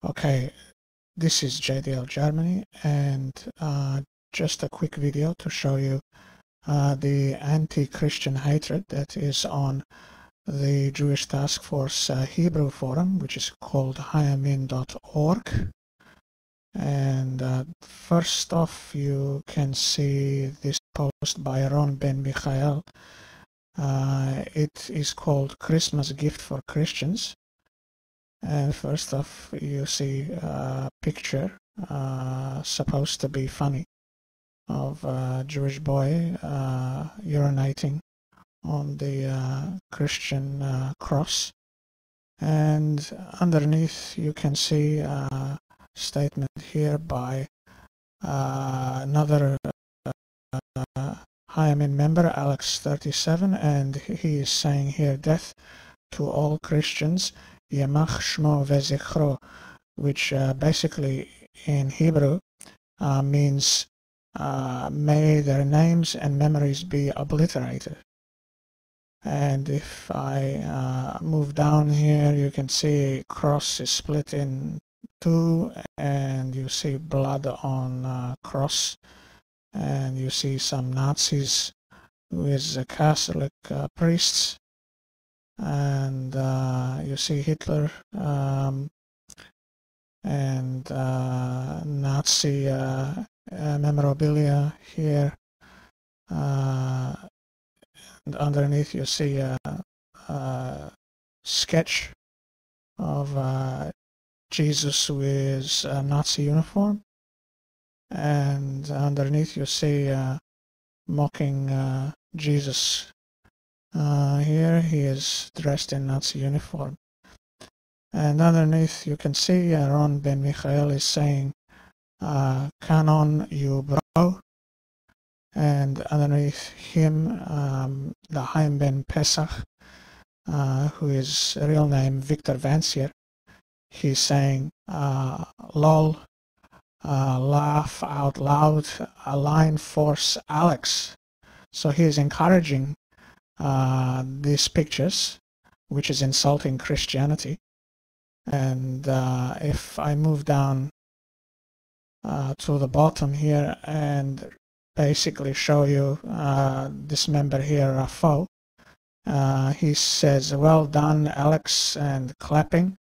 Okay, this is JDL Germany, and just a quick video to show you the anti-Christian hatred that is on the Jewish Task Force Hebrew forum, which is called Chaim.org. And first off, you can see this post by David-ben-Yisrael. It is called Christmas Gift for Christians. And first off, you see a picture supposed to be funny of a Jewish boy urinating on the Christian cross. And underneath you can see a statement here by another Chaim member, Alex37, and he is saying here, "Death to all Christians, Yamach Shmo Vezichro," which basically in Hebrew means may their names and memories be obliterated. And if I move down here, you can see cross is split in two, and you see blood on cross, and you see some Nazis with Catholic priests, and you see Hitler and Nazi memorabilia here, and underneath you see a sketch of Jesus with a Nazi uniform, and underneath you see mocking Jesus. Here he is dressed in Nazi uniform, and underneath you can see David-ben-Yisrael is saying, "Canon, you bro," and underneath him the Chaim ben Pesach, who is real name Victor Vancier, he's saying, "Lol, laugh out loud, align force Alex." So he is encouraging these pictures, which is insulting Christianity. And if I move down to the bottom here and basically show you this member here, Rafo, he says, "Well done, Alex," and clapping.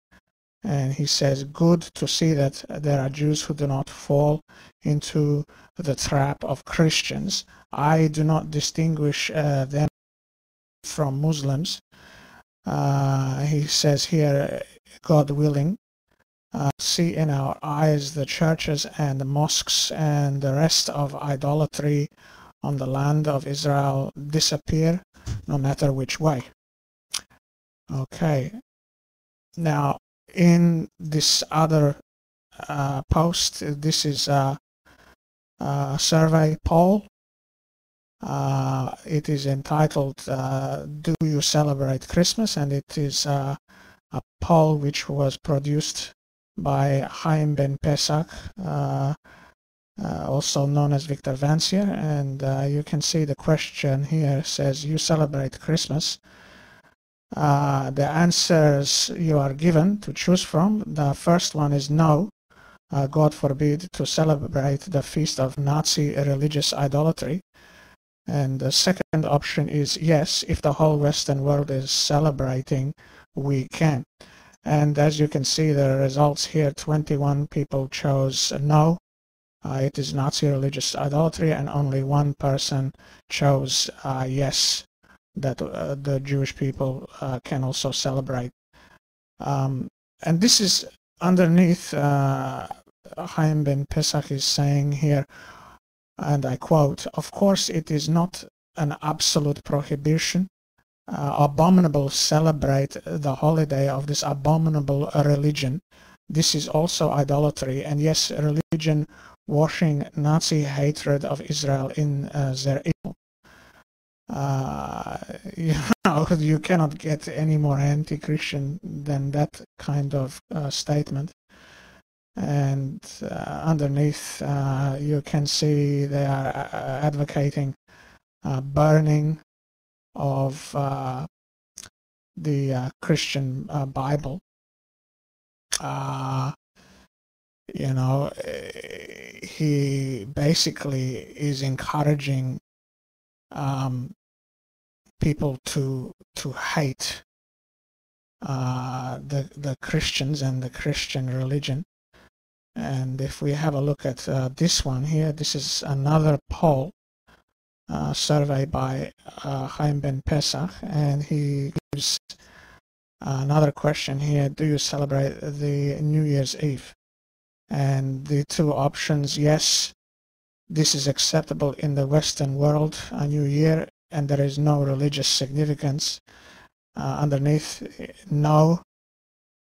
And he says, "Good to see that there are Jews who do not fall into the trap of Christians. I do not distinguish them from Muslims." He says here, "God willing, see in our eyes the churches and the mosques and the rest of idolatry on the land of Israel disappear, no matter which way." Okay, now in this other post, this is a survey poll. It is entitled, "Do you celebrate Christmas?" And it is a poll which was produced by Chaim ben Pesach, also known as Victor Vancier. And you can see the question here says, "You celebrate Christmas?" The answers you are given to choose from, the first one is no, God forbid to celebrate the feast of Nazi religious idolatry. And the second option is yes, if the whole Western world is celebrating, we can. And as you can see the results here, 21 people chose no, it is Nazi religious idolatry, and only one person chose yes, that the Jewish people can also celebrate. And this is underneath, Chaim ben Pesach is saying here, and I quote, "Of course it is not an absolute prohibition. Abominable celebrate the holiday of this abominable religion. This is also idolatry, and yes, religion washing Nazi hatred of Israel in their evil." You cannot get any more anti-Christian than that kind of statement. And underneath you can see they are advocating burning of the Christian Bible. you know, he basically is encouraging people to hate the Christians and the Christian religion. And if we have a look at this one here, this is another poll survey by Chaim ben Pesach, and he gives another question here: do you celebrate the New Year's Eve? And the two options: yes, this is acceptable in the Western world, a new year, and there is no religious significance. Underneath, no,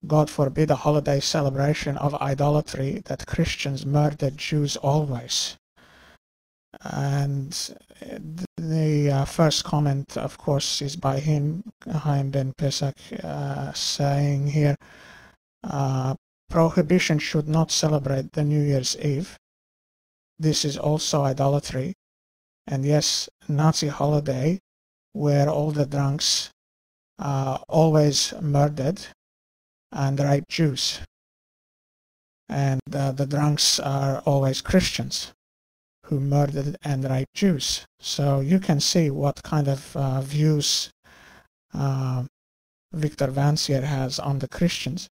God forbid a holiday celebration of idolatry that Christians murdered Jews always. And the first comment, of course, is by him, Chaim ben Pesach, saying here, prohibition should not celebrate the New Year's Eve. This is also idolatry. And yes, Nazi holiday where all the drunks always murdered and raped Jews. And the drunks are always Christians who murdered and raped Jews. So you can see what kind of views Victor Vancier has on the Christians.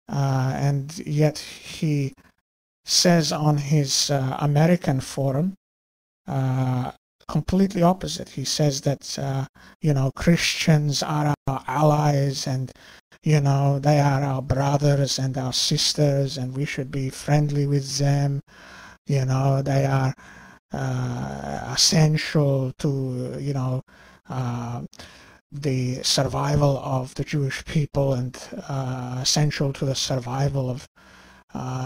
And yet he says on his American forum completely opposite. He says that, you know, Christians are our allies, and, you know, they are our brothers and our sisters, and we should be friendly with them. You know, they are essential to, you know, the survival of the Jewish people, and essential to the survival of,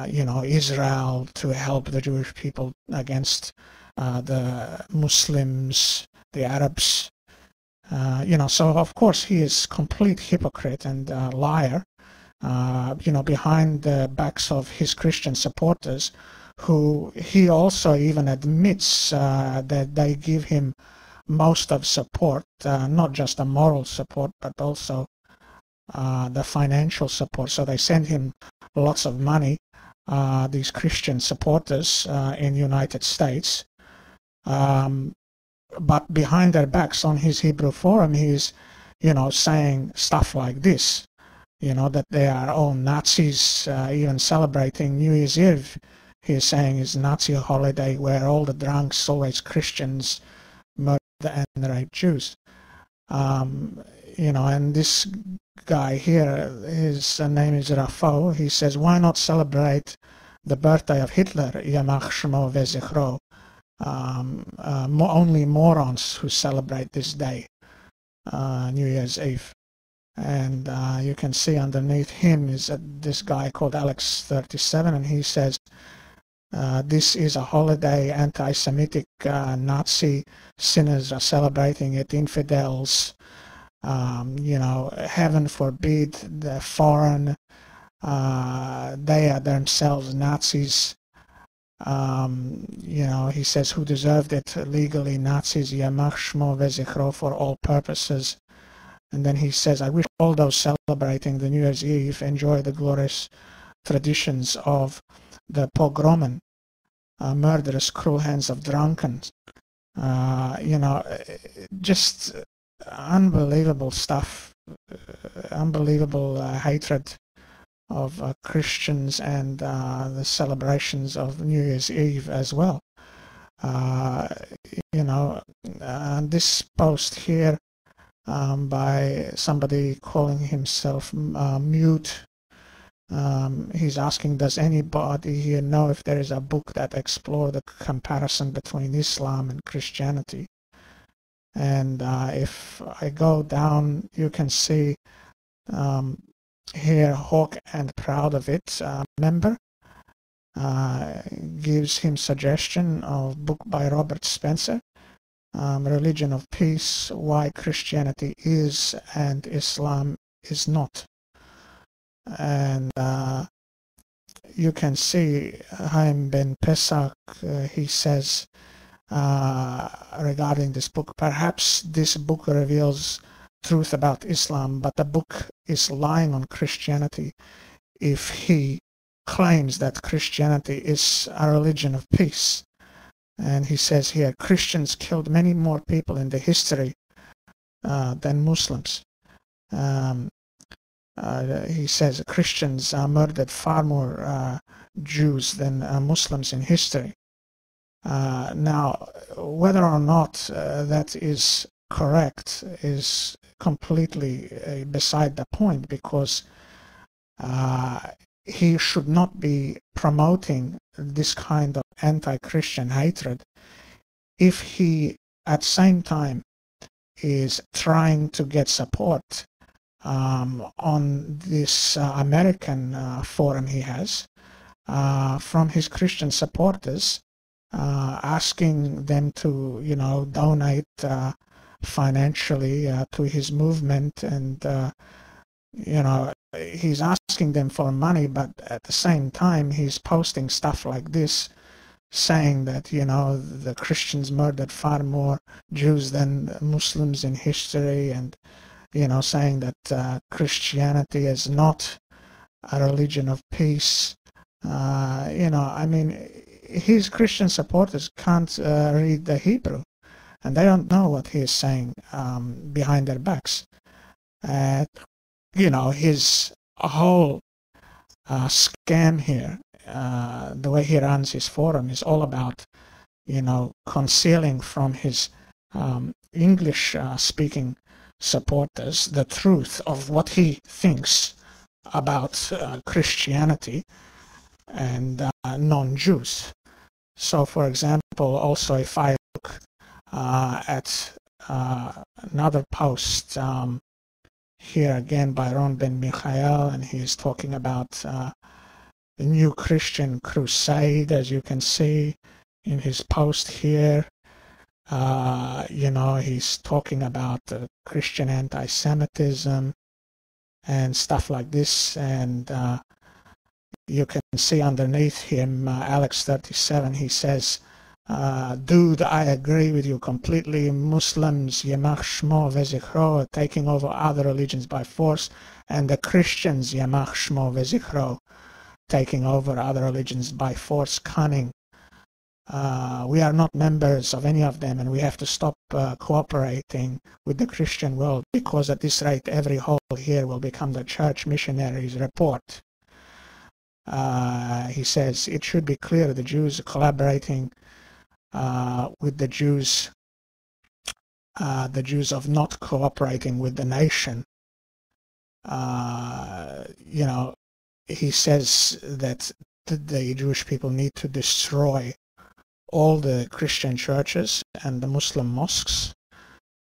you know, Israel, to help the Jewish people against the Muslims, the Arabs. You know, so of course he is complete hypocrite and liar, you know, behind the backs of his Christian supporters, who he also even admits that they give him most of support, not just the moral support, but also the financial support. So they send him lots of money, these Christian supporters in the United States. But behind their backs on his Hebrew forum, he's, you know, saying stuff like this, you know, that they are all Nazis, even celebrating New Year's Eve. He's saying it's Nazi holiday where all the drunks, always Christians, murder and rape Jews. You know, and this guy here, his name is Rafo. He says, why not celebrate the birthday of Hitler, Yamach Shmo Vezichro? Only morons who celebrate this day, New Year's Eve. And you can see underneath him is this guy called Alex37, and he says, this is a holiday, anti-Semitic, Nazi sinners are celebrating it, infidels, you know, heaven forbid, the foreign, they are themselves Nazis. You know, he says, who deserved it legally, Nazis, Yamach Shmo Vezichro, for all purposes. And then he says, I wish all those celebrating the New Year's Eve enjoy the glorious traditions of the pogromen, murderous, cruel hands of drunkens. You know, just unbelievable stuff, unbelievable hatred of Christians, and the celebrations of New Year's Eve as well. You know, this post here by somebody calling himself Mute, he's asking, does anybody here know if there is a book that explores the comparison between Islam and Christianity? And if I go down, you can see here, Hawk and Proud of It member gives him suggestion of book by Robert Spencer, Religion of Peace, Why Christianity Is and Islam Is Not. And you can see Chaim ben Pesach, he says regarding this book, perhaps this book reveals truth about Islam, but the book is lying on Christianity if he claims that Christianity is a religion of peace. And he says here, Christians killed many more people in the history than Muslims. He says Christians murdered far more Jews than Muslims in history. Now, whether or not that is correct is completely beside the point, because he should not be promoting this kind of anti-Christian hatred if he at the same time is trying to get support on this American forum he has from his Christian supporters, asking them to, donate financially to his movement, and he's asking them for money, but at the same time he's posting stuff like this, saying that the Christians murdered far more Jews than Muslims in history, and saying that Christianity is not a religion of peace. His Christian supporters can't read the Hebrew, and they don't know what he is saying behind their backs. His whole scam here, the way he runs his forum, is all about, concealing from his English-speaking supporters the truth of what he thinks about Christianity and non-Jews. So, for example, also if I look at another post here again by David-ben-Yisrael, and he is talking about the new Christian crusade, as you can see in his post here. He's talking about Christian anti-Semitism and stuff like this, and you can see underneath him, Alex37, he says, dude, I agree with you completely. Muslims, Yamach Shmo Vezichro, are taking over other religions by force, and the Christians, Yamach Shmo Vezichro, taking over other religions by force, cunning. We are not members of any of them, and we have to stop cooperating with the Christian world, because at this rate every hole here will become the church missionaries report. He says it should be clear the Jews are collaborating with the Jews of not cooperating with the nation. He says that the Jewish people need to destroy all the Christian churches and the Muslim mosques.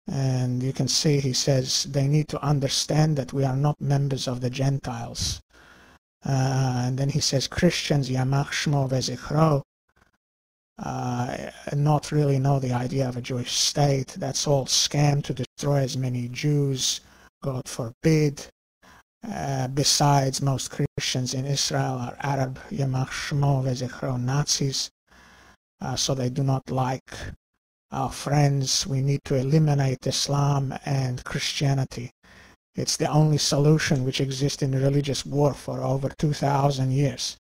And you can see he says they need to understand that we are not members of the Gentiles. And then he says Christians, Yamach Shmo Vezichro, not really know the idea of a Jewish state. That's all scam to destroy as many Jews, God forbid. Besides, most Christians in Israel are Arab, Yamach Shmo Vezichro Nazis, so they do not like our friends. We need to eliminate Islam and Christianity. It's the only solution which exists in religious war for over 2,000 years.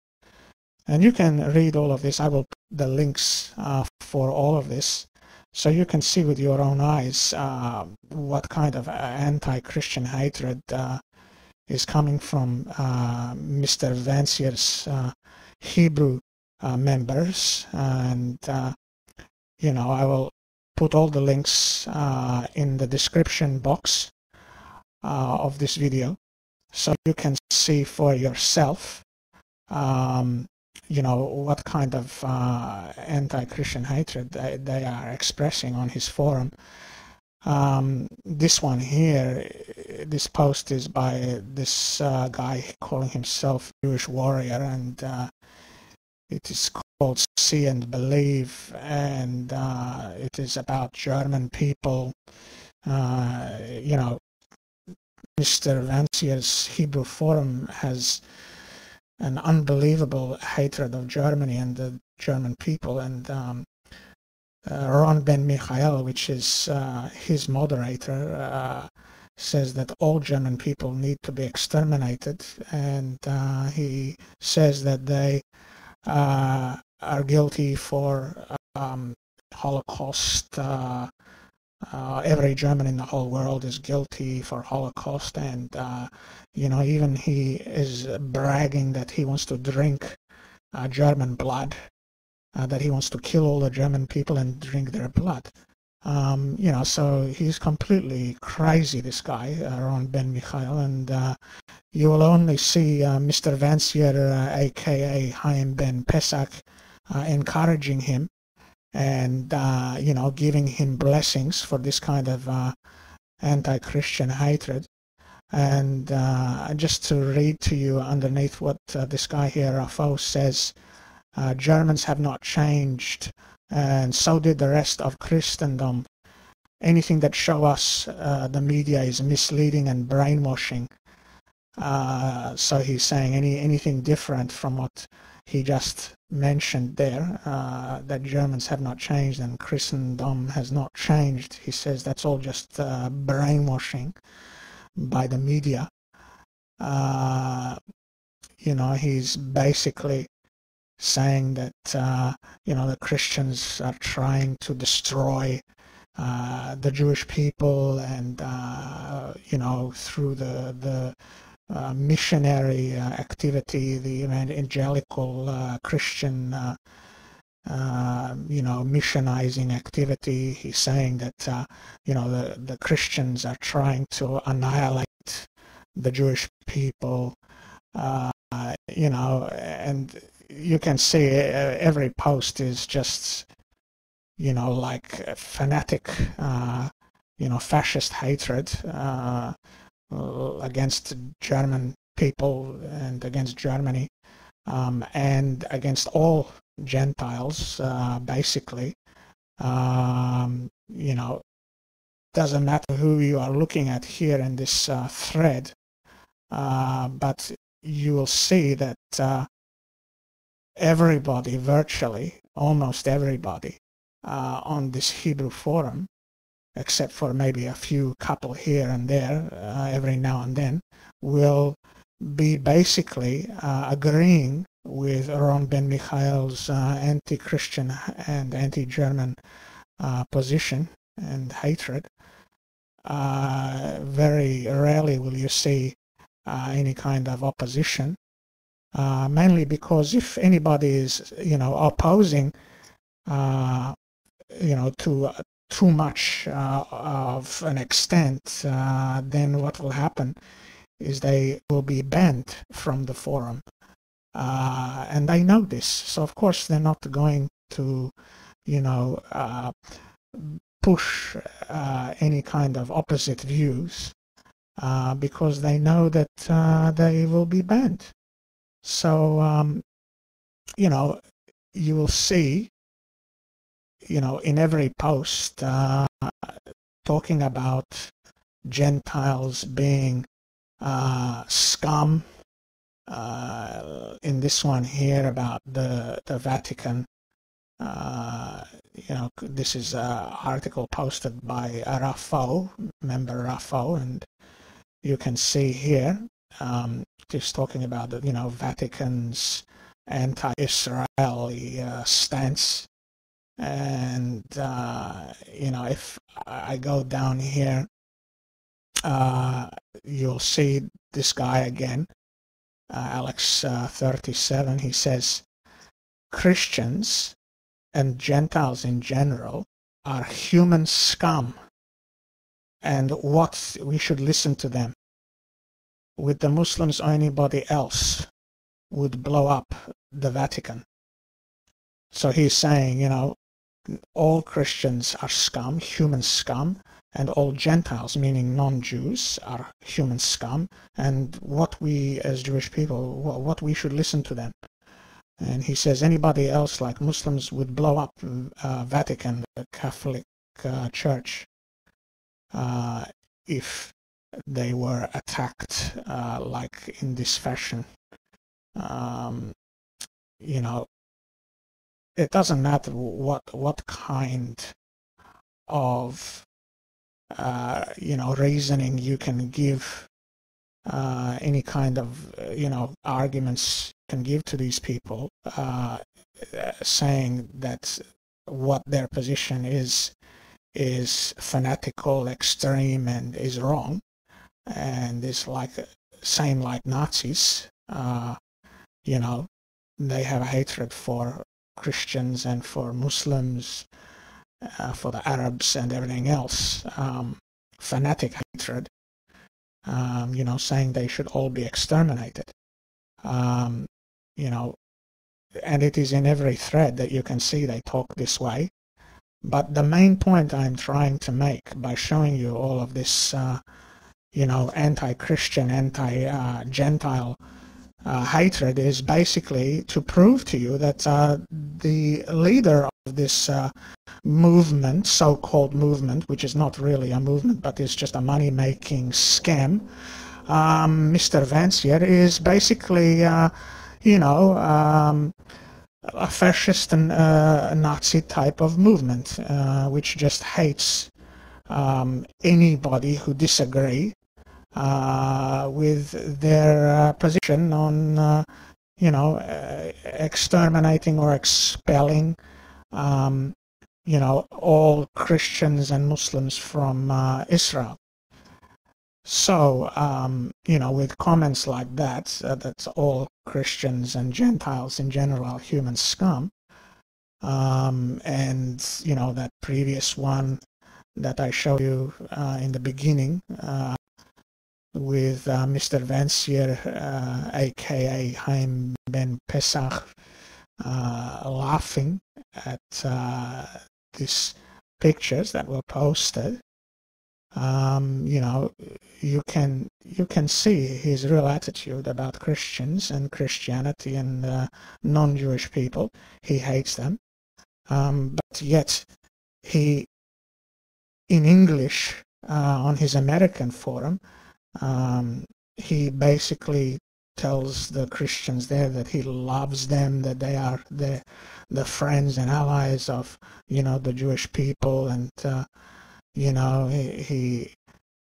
And you can read all of this. I will put the links for all of this, so you can see with your own eyes what kind of anti-Christian hatred is coming from Mr. Vancier's Hebrew members. And, I will put all the links in the description box of this video, so you can see for yourself what kind of anti-Christian hatred they are expressing on his forum. This one here, this post is by this guy calling himself Jewish Warrior, and it is called See and Believe, and it is about German people. Mr. Vancier's Hebrew forum has an unbelievable hatred of Germany and the German people, and David-ben-Yisrael, which is his moderator, says that all German people need to be exterminated, and he says that they are guilty for Holocaust. Every German in the whole world is guilty for Holocaust, and even he is bragging that he wants to drink German blood, that he wants to kill all the German people and drink their blood. So he's completely crazy, this guy, David-ben-Yisrael, and you will only see Mr. Vancier, aka Chaim ben Pesach, encouraging him and giving him blessings for this kind of anti-Christian hatred. And just to read to you underneath what this guy here, Rafo, says, Germans have not changed, and so did the rest of Christendom. Anything that show us the media is misleading and brainwashing. So he's saying anything different from what he just mentioned there, that Germans have not changed and Christendom has not changed. He says that's all just brainwashing by the media. He's basically saying that the Christians are trying to destroy the Jewish people, and through the missionary activity, the evangelical Christian missionizing activity. He's saying that the Christians are trying to annihilate the Jewish people, and you can see every post is just like fanatic fascist hatred against German people and against Germany, and against all Gentiles, basically. Doesn't matter who you are looking at here in this thread, but you will see that everybody, virtually almost everybody on this Hebrew forum, except for maybe a few couple here and there every now and then, will be basically agreeing with David-ben-Yisrael's anti-Christian and anti-German position and hatred. Very rarely will you see any kind of opposition, mainly because if anybody is opposing to too much of an extent, then what will happen is they will be banned from the forum. And they know this, so of course they're not going to push any kind of opposite views, because they know that they will be banned. So you will see in every post talking about Gentiles being scum. In this one here about the Vatican, this is an article posted by Rafo, member Rafo, and you can see here just talking about the Vatican's anti-Israeli stance. And if I go down here, you'll see this guy again, Alex 37. He says Christians and Gentiles in general are human scum, and what we should listen to them. With the Muslims or anybody else would blow up the Vatican. So he's saying, all Christians are scum, human scum, and all Gentiles, meaning non-Jews, are human scum, and what we as Jewish people, what we should listen to them. And he says anybody else like Muslims would blow up Vatican, the Catholic Church, if they were attacked like in this fashion. It doesn't matter what kind of reasoning you can give, any kind of, arguments you can give to these people, saying that what their position is fanatical, extreme, and is wrong, and is like same like Nazis. They have a hatred for Christians and for Muslims, for the Arabs and everything else. Fanatic hatred, saying they should all be exterminated. And it is in every thread that you can see they talk this way. But the main point I'm trying to make by showing you all of this, anti-Christian, anti-Gentile hatred is basically to prove to you that the leader of this movement, so-called movement, which is not really a movement but is just a money-making scam, Mr. Vancier, is basically, a fascist and Nazi type of movement, which just hates anybody who disagree with their position on, exterminating or expelling, all Christians and Muslims from Israel. So, with comments like that, that's all Christians and Gentiles in general are human scum, and, that previous one that I showed you in the beginning, with Mr. Vancier, aka Chaim ben Pesach, laughing at these pictures that were posted. You can see his real attitude about Christians and Christianity and non-Jewish people. He hates them, but yet he, in English, on his American forum, he basically tells the Christians there that he loves them, that they are the friends and allies of, the Jewish people, and he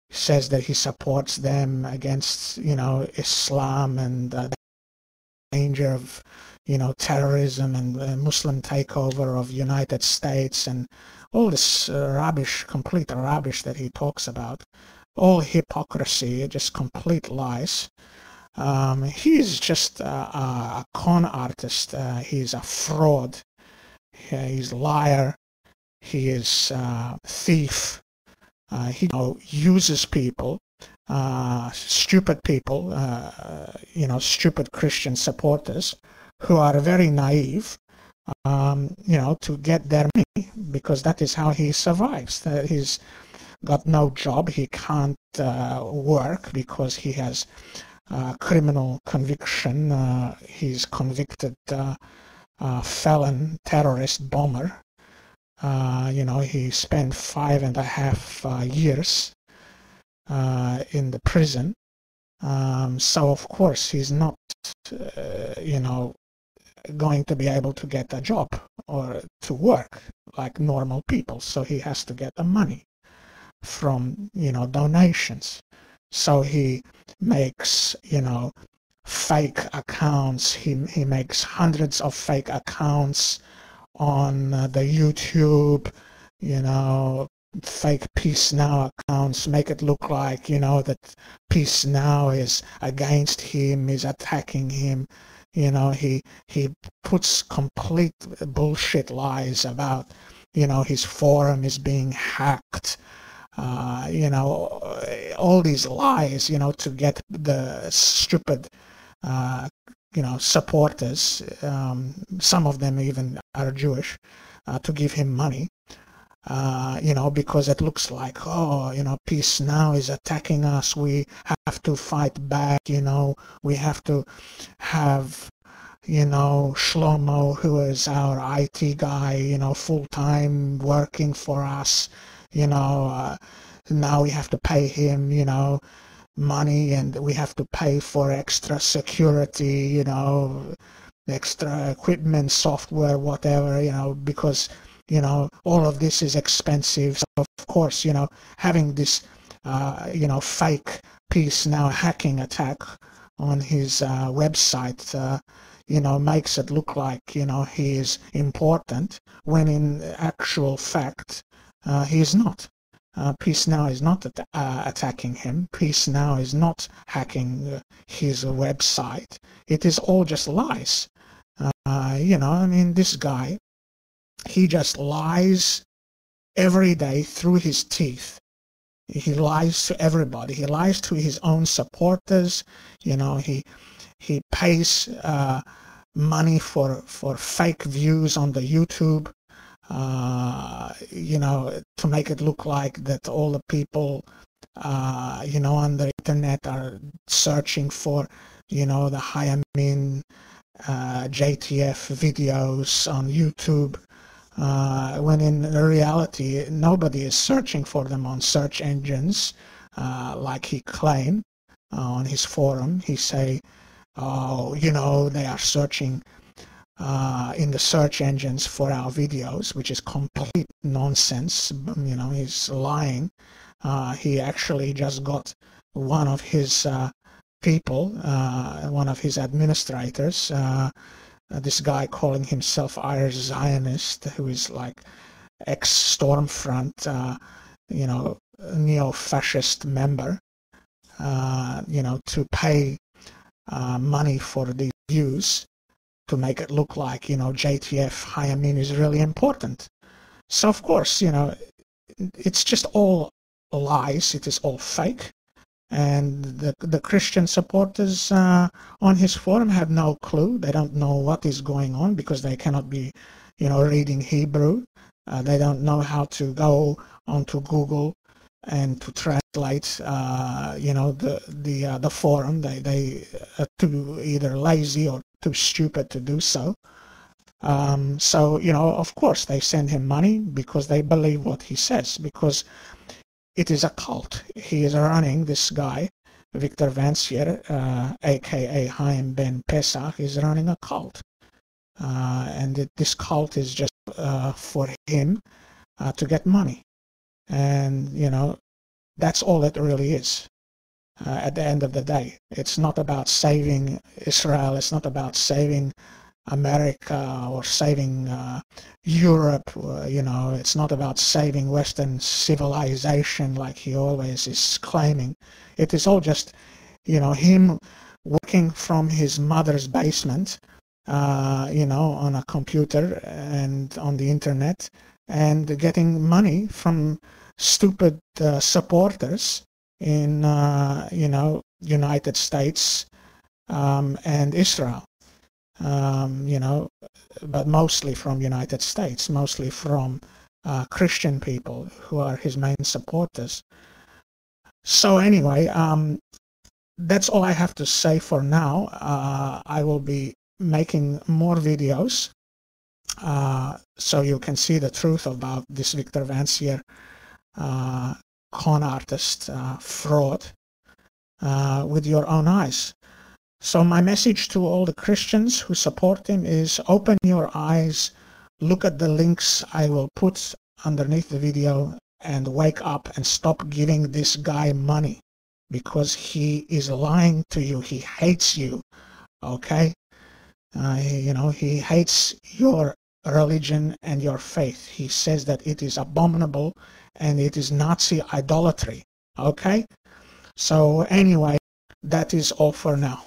says that he supports them against, Islam and the danger of, terrorism and Muslim takeover of United States and all this rubbish, complete rubbish that he talks about. All hypocrisy, just complete lies. He's just a con artist. He's a fraud. He's a liar. He is a thief. He uses people, stupid people, stupid Christian supporters who are very naive, to get their money, because that is how he survives. He's got no job. He can't work because he has criminal conviction. He's convicted felon, terrorist, bomber. He spent 5.5 years in the prison. So of course he's not, going to be able to get a job or to work like normal people. So he has to get the money from, donations. So he makes, fake accounts. He makes hundreds of fake accounts on the YouTube, fake Peace Now accounts, make it look like, that Peace Now is against him, is attacking him. He puts complete bullshit lies about, his forum is being hacked. All these lies, to get the stupid, supporters, some of them even are Jewish, to give him money, because it looks like, Peace Now is attacking us, we have to fight back, we have to have, Shlomo, who is our IT guy, full-time working for us, now we have to pay him, money, and we have to pay for extra security, extra equipment, software, whatever, because, all of this is expensive. So of course, having this, fake Peace Now hacking attack on his website, makes it look like, he is important, when in actual fact, he is not. Peace Now is not attacking him. Peace Now is not hacking his website. It is all just lies. This guy, he just lies every day through his teeth. He lies to everybody. He lies to his own supporters. He pays money for fake views on the YouTube, to make it look like that all the people, on the internet are searching for, the Chaim, JTF videos on YouTube, when in reality nobody is searching for them on search engines, like he claimed on his forum. He say, they are searching in the search engines for our videos, which is complete nonsense. He's lying. He actually just got one of his people, one of his administrators, this guy calling himself Irish Zionist, who is like ex-Stormfront, neo-fascist member, to pay money for the views to make it look like, JTF Chaim is really important. So of course, it's just all lies. It is all fake. And the Christian supporters on his forum have no clue. They don't know what is going on because they cannot be, reading Hebrew. They don't know how to go onto Google and to translate, the forum. They are too either lazy or too stupid to do so. Of course, they send him money because they believe what he says, because it is a cult. He is running, this guy, Victor Vancier, a.k.a. Chaim ben Pesach, is running a cult. And this cult is just for him to get money. And, that's all it really is at the end of the day. It's not about saving Israel. It's not about saving America or saving Europe. It's not about saving Western civilization like he always is claiming. It is all just, him working from his mother's basement, on a computer and on the internet, and getting money from stupid supporters in, United States and Israel. But mostly from United States, mostly from Christian people who are his main supporters. So anyway, that's all I have to say for now. I will be making more videos so you can see the truth about this Victor Vancier con artist fraud with your own eyes. So my message to all the Christians who support him is open your eyes, look at the links I will put underneath the video, and wake up and stop giving this guy money, because he is lying to you. He hates you, okay? He hates your religion and your faith. He says that it is abominable and it is Nazi idolatry, okay? So anyway, that is all for now.